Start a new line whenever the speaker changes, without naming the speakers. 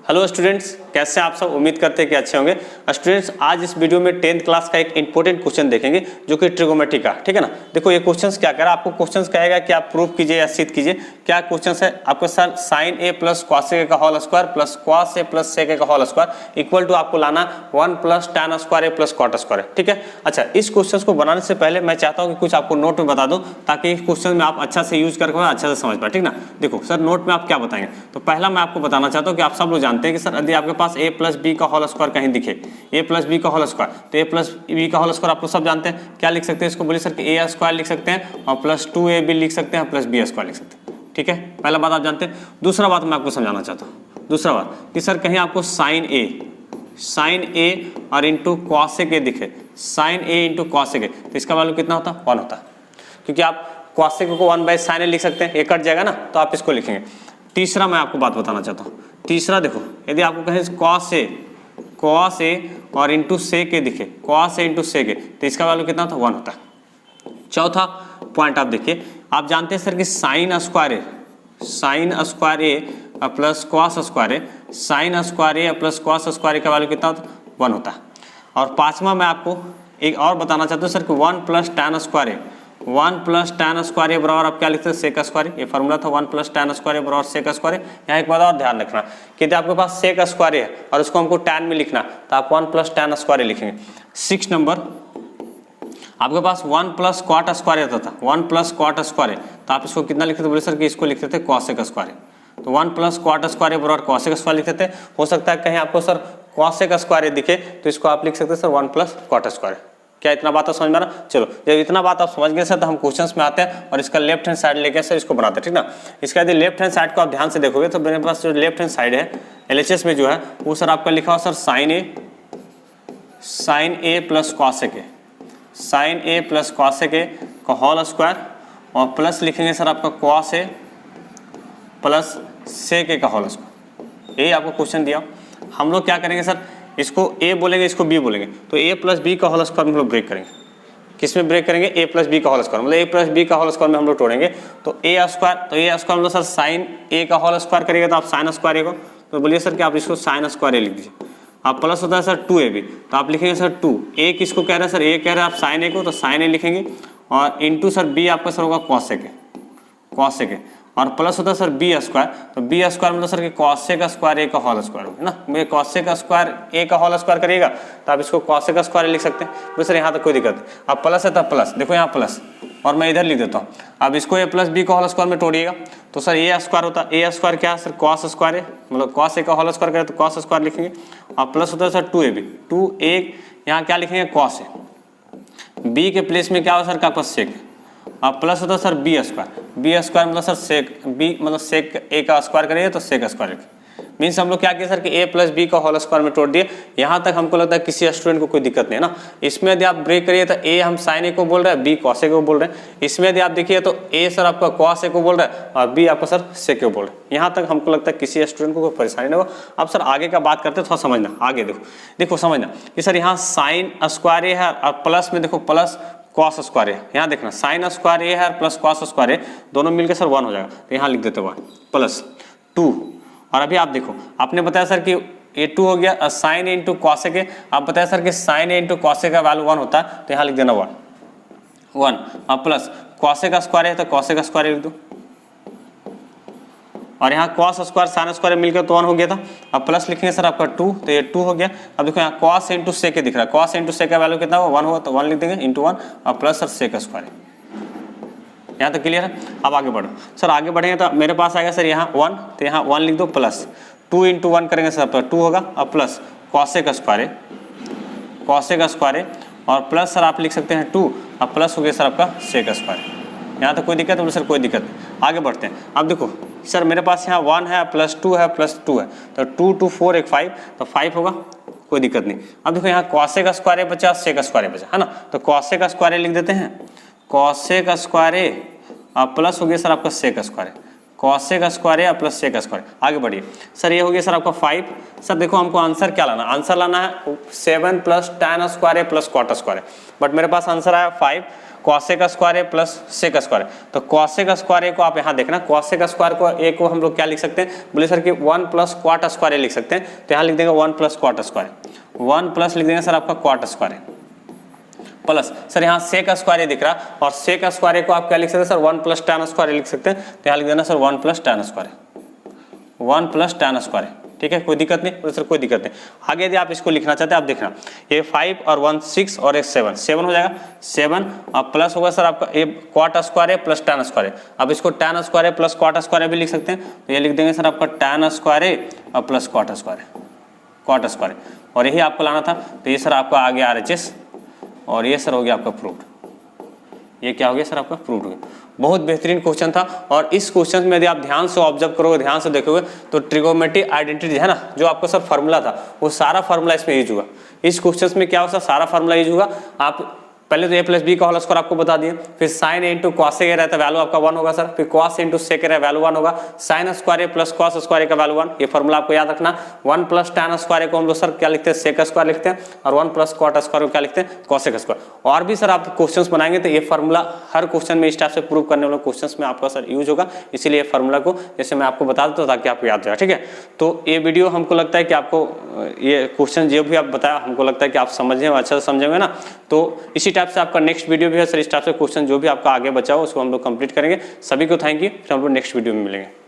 Hello students, कैसे आप सब? उम्मीद करते हैं कि अच्छे होंगे। स्टूडेंट्स, आज इस वीडियो में 10th क्लास का एक इंपॉर्टेंट क्वेश्चन देखेंगे जो कि ट्रिगोमेट्री का, ठीक है ना। देखो ये क्वेश्चंस क्या कह रहा है, आपको क्वेश्चंस कहेगा कि आप प्रूफ कीजिए या सिद्ध कीजिए। क्या क्वेश्चंस है आपके साथ? Sign A plus cos A का whole square plus cos A plus sec A का होल स्क्वायर इक्वल टू आपको लाना 1 plus tan square A plus cot square, ठीक है। अच्छा, इस क्वेश्चन को बनाने से पहले मैं चाहता हूँ कि कुछ आपको नोट में बता दूँ ताकि इस क्वेश्चन में आप अच्छा से यूज करके अच्छे से समझ पाए, ठीक ना। देखो सर, नोट में आप क्या बताएंगे, तो पहला मैं आपको बताना चाहता हूँ कि आप सब लोग जानते हैं कि सर यदि आपके पास a प्लस बी का होल स्क्वायर कहीं दिखे, a प्लस बी का होल स्क्वायर, तो a प्लस बी का होल स्क्वायर आप लोग सब जानते हैं। क्या लिख सकते हैं इसको? बोलिए सर कि a स्क्वायर लिख सकते हैं और प्लस 2ab लिख सकते हैं प्लस b स्क्वायर लिख सकते हैं, ठीक है। पहला बात आप जानते हैं। दूसरा बात मैं आपको समझाना चाहता हूँ। दूसरा बात कि सर कहीं आपको साइन ए और इंटू कॉसेक ए दिखे, sine A into cosec A, तो इसका वैल्यू कितना होता? 1 होता। क्योंकि आप कॉसेक को 1 बाई साइन ए लिख सकते हैं, ये कट जाएगा ना, तो आप इसको लिखेंगे। तीसरा मैं आपको बात बताना चाहता हूँ। तीसरा देखो, यदि आपको कहें कॉस ए और इंटू सेक ए दिखे, कॉस ए इंटू सेक ए, तो इसका वैल्यू कितना होता? 1 होता। चौथा पॉइंट आप देखिए, आप जानते हैं सर कि sine square A plus cos square A, sine square A plus cos square ए का वैल्यू कितना होता? 1 होता। और पांचवा मैं आपको एक और बताना चाहता हूँ सर कि 1 प्लस टैन स्क्वायर ए, 1 प्लस टैन स्क्वायर ए बराबर आप क्या लिखते हैं? सेक स्क्वायर ए। ये फॉर्मूला था 1 प्लस टैन स्क्वायर ए बराबर सेक स्क्वायर ए। यहाँ एक बात और ध्यान रखना कि यदि आपके पास सेक स्क्वायर है और उसको हमको टैन में लिखना, तो आप 1 प्लस टैन स्क्वायर ए लिखेंगे। 6 नंबर, आपके पास 1 प्लस कॉट स्क्वायर ए होता था, 1 प्लस कॉट स्क्वायर ए, तो आप इसको कितना लिखते थे? बोले सर कि इसको लिखते थे कॉसेक स्क्वायर ए। तो 1 प्लस कॉट स्क्वायर ए बराबर कॉसेक स्क्वायर लिखते थे। हो सकता है कहीं आपको सर कॉसेक स्क्वायर ए दिखे, तो इसको आप लिख सकते हैं सर 1 प्लस कॉट स्क्वायर। क्या इतना बात आप समझ में आ रहा? चलो, जब इतना बात आप समझ गए सर, तो हम क्वेश्चंस में आते हैं और इसका लेफ्ट हैंड साइड लेके सर इसको बनाते हैं, ठीक ना। इसका यदि लेफ्ट हैंड साइड को आप ध्यान से देखोगे तो मेरे पास जो लेफ्ट हैंड साइड है LHS में जो है वो सर आपका लिखा हो sir sine A plus cosec A, sine A plus cosec A का होल स्क्वायर और प्लस लिखेंगे सर आपका cos A plus sec A का होल स्क्वायर। यही आपको क्वेश्चन दिया। हम लोग क्या करेंगे सर, इसको a बोलेंगे, इसको b बोलेंगे, तो a प्लस बी का होल स्क्वायर में हम लोग ब्रेक करेंगे। किसमें ब्रेक करेंगे? a प्लस बी का होल स्क्वायर, मतलब a प्लस बी का होल स्क्वायर में हम लोग तोड़ेंगे। तो a स्क्वायर, तो a स्क्वायर मतलब सर साइन a का होल स्क्वायर करिएगा तो आप साइन स्क्वायर a को, तो बोलिए सर कि आप इसको साइन स्क्वायर a लिख दीजिए। आप प्लस होता है सर 2ab, तो आप लिखेंगे सर 2 a किसको कह रहे हैं सर? a कह रहे हैं आप साइन a को, तो साइन a लिखेंगे और इंटू सर b आपका सर होगा कॉसेक ए और प्लस होता है सर बी स्क्वायर, तो बी स्क्वायर मतलब सर कि कॉसेक स्क्वायर ए का होल स्क्वायर है ना। मुझे कॉसेक स्क्वायर ए का होल स्क्वायर करिएगा तो आप इसको कॉसेक स्क्वायर लिख सकते हैं। तो सर यहाँ तक कोई दिक्कत नहीं। अब प्लस है तब प्लस, देखो यहाँ प्लस और मैं इधर लिख देता हूँ। अब इसको ए प्लस बी का होल स्क्वायर में तोड़िएगा तो सर ए स्क्वायर होता है। ए स्क्वायर क्या है सर? कॉस स्क्वायर है, मतलब कॉस ए का होल स्क्वायर करें तो कॉस स्क्वायर लिखेंगे और प्लस होता है सर 2ab, 2a यहाँ क्या लिखेंगे? कॉस ए, बी के प्लेस में क्या हो सर? आपका सेक, अब प्लस होता है सर बी स्क्वायर मतलब सर सेक बी मतलब सेक ए का स्क्वायर करिए तो सेक स्क्वायर मीन्स हम लोग क्या किए सर कि a प्लस बी का होल स्क्वायर में तोड़ दिए। यहाँ तक हमको लगता है किसी स्टूडेंट को कोई दिक्कत नहीं है ना। इसमें यदि आप ब्रेक करिए तो a हम साइन ए को बोल रहे हैं, b कॉस ए को बोल रहे हैं। इसमें यदि आप देखिए तो a सर आपका कॉस ए को बोल रहा है और b आपका सर सेक को बोल रहे हैं। यहाँ तक हमको लगता है किसी स्टूडेंट को कोई परेशानी नहीं होगा। अब सर आगे का बात करते थोड़ा समझना, आगे देखो समझना कि सर यहाँ साइन स्क्वायर ए है और प्लस में देखो प्लस कॉस स्क्वायर है। यहाँ देखना साइन स्क्वायर ए है प्लस कॉस स्क्वायर है, दोनों मिलकर सर 1 हो जाएगा, तो यहाँ लिख देते 1 प्लस 2। और अभी आप देखो, आपने बताया सर कि a2 हो गया sine A into cosec A, आप बताया सर कि साइन ए इंटू कॉसेक का वैल्यू 1 होता है, तो यहाँ लिख देना 1 अब प्लस कॉसेक स्क्वायर है तो कॉसेक स्क्वायर लिख दो और यहाँ कॉस स्क्वायर साइन स्क्वायर मिलकर तो 1 हो गया था। अब प्लस लिखेंगे सर आपका 2, तो ये 2 हो गया। अब देखो यहाँ कॉस इंटू सेक दिख रहा है, कॉस इंटू सेक का वैल्यू कितना होगा? 1 होगा, तो 1 लिख देंगे इंटू 1 और प्लस सर सेक स्क्वायर। यहाँ तक क्लियर है? अब आगे बढ़ो सर, आगे बढ़ेंगे तो मेरे पास आएगा सर यहाँ 1, तो यहाँ 1 लिख दो प्लस 2 इंटू 1 करेंगे सर तो 2 होगा और प्लस कॉसेक स्क्वायर और प्लस सर आप लिख सकते हैं 2 और प्लस हो गया सर आपका सेक स्क्वायर। यहाँ तक कोई दिक्कत है? सर कोई दिक्कत नहीं। आगे बढ़ते हैं। अब देखो सर मेरे पास यहाँ 1 है प्लस 2 है प्लस 2 है, तो 2 2 4 एक 5, तो 5 होगा, कोई दिक्कत नहीं। अब देखो यहाँ कॉसेक स्क्वायर बचा सेक स्क्वायर बचा है ना, तो कॉसेक स्क्वायर लिख देते हैं, कॉसेक स्क्वायर और प्लस हो गया सर आपका sec square, cosec square plus sec square. आगे बढ़िए सर, ये हो गया सर आपका 5। सर देखो हमको आंसर क्या लाना, आंसर लाना है 7 plus tan square plus cot square, but मेरे पास आंसर आया 5 cosec square A plus sec square. तो कॉसेक स्क्वायर ए को आप यहाँ देखना, कॉसेक स्क्वायर को ए को हम लोग क्या लिख सकते हैं, बोले सर कि 1 प्लस क्वाट स्क्वायर ए लिख सकते हैं। तो यहाँ लिख देंगे 1 प्लस क्वाट स्क्वायर, 1 प्लस लिख देंगे सर आपका क्वाट स्क्वायर प्लस सर यहाँ सेक स्क्वायर ए दिख रहा, और सेक स्क्वायर ए को आप क्या लिख सकते हैं सर 1 प्लस टैन स्क्वायर ए लिख सकते हैं। तो यहाँ लिख देना sir 1 plus tan square, 1 plus tan square. ठीक है, कोई दिक्कत नहीं सर, कोई दिक्कत नहीं। आगे यदि आप इसको लिखना चाहते हैं, आप देखना ये 5 और 1 6 और एक 7, 7 हो जाएगा, 7 और प्लस होगा सर आपका ए क्वाट स्क्वायर है प्लस टैन स्क्वायर है। अब इसको टैन स्क्वायर है प्लस क्वाट स्क्वायर भी लिख सकते हैं। तो ये लिख देंगे सर आपका टैन स्क्वायर है और प्लस क्वाट स्क्वायर है, क्वाट स्क्वायर, और यही आपको लाना था। तो ये सर आपका आ गया RHS, और ये सर हो गया आपका प्रूव्ड। ये क्या हो गया सर आपका प्रूव्ड हो गया। बहुत बेहतरीन क्वेश्चन था, और इस क्वेश्चन में यदि आप ध्यान से ऑब्जर्व करोगे, ध्यान से देखोगे, तो ट्रिगोमेट्रिक आइडेंटिटी है ना, जो आपका सर फार्मूला था, वो सारा फार्मूला इसमें यूज हुआ। इस क्वेश्चन में क्या होगा, सारा फार्मूला यूज होगा। आप पहले तो a प्लस बी का होल स्क्वायर आपको बता दिए, फिर साइन इंटू कॉस ए रहता है, वैल्यू आपका 1 होगा सर, फिर कॉस इंटू सेक रहा वैल्यू 1 होगा, sine square A plus cos square का वैल्यू 1। ये फार्मूला आपको याद रखना। 1 प्लस टैन स्क्वायर को हम लोग सर क्या लिखते हैं, सेक स्क्वायर लिखते हैं, और 1 प्लस क्वाट स्क्वायर को क्या लिखते हैं, कॉसेक स्क्वायर। और भी सर आप क्वेश्चंस बनाएंगे तो ये फार्मूला हर क्वेश्चन में इस टाइप से प्रूव करने वाले क्वेश्चंस में आपका सर यूज होगा। इसीलिए ये फार्मूला को जैसे मैं आपको बता देता हूँ ताकि आपको याद रहे। ठीक है, तो ये वीडियो हमको लगता है कि आपको ये क्वेश्चन जो भी आप बताया, हमको लगता है कि आप समझे, अच्छा से समझेंगे ना। तो इसी टाइप से आपका नेक्स्ट वीडियो भी है सर, इस टाइप से क्वेश्चन जो भी आपका आगे बचा हो उसको हम लोग कंप्लीट करेंगे। सभी को थैंक यू, फिर हम लोग नेक्स्ट वीडियो में मिलेंगे।